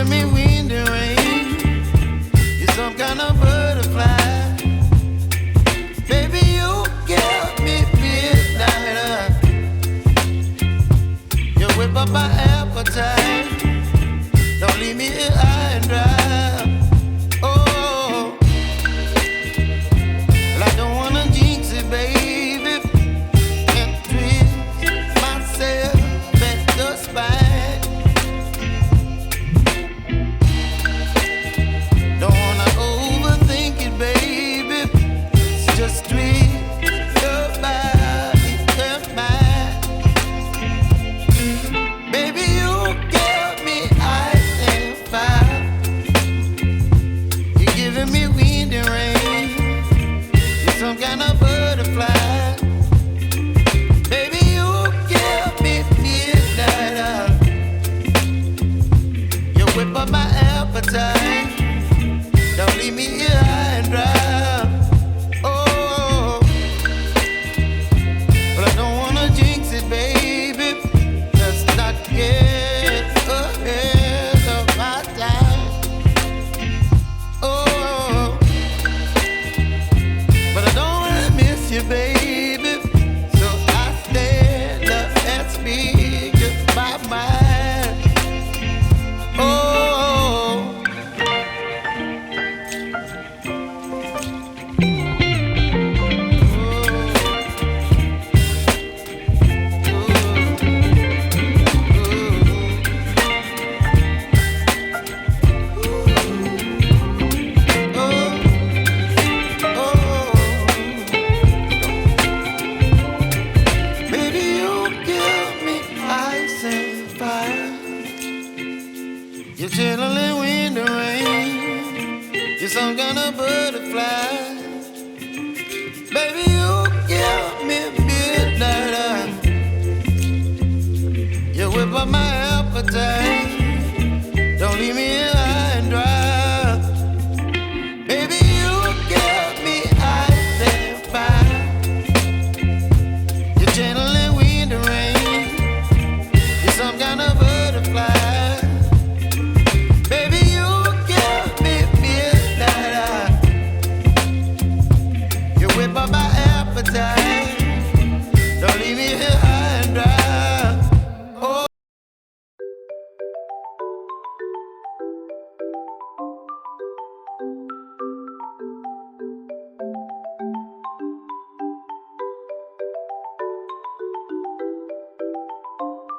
giving me wind and rain. You're some kind of butterfly. Baby, you give me midnight. You whip up my appetite. Don't leave me here high and dry. Oh, well, I don't wanna jinx it, baby. Can't twist myself at the spine. Don't wanna overthink it, baby. It's just twist your body and mine. Baby, you give me ice and fire. You're giving me wind and rain. You're some kind of butterfly. Baby, you give me midnight. You whip up my appetite. Don't leave me here high and dry. Oh, but I don't wanna jinx it, baby. Let's not get ahead of my time. Oh, but I don't wanna miss you, baby. So I stand up and speak just my mind. Oh. Baby, you give me ice and fire. You're chilling wind and rain. You're some kind of butterfly. Baby, you give me midnight. You whip up my appetite.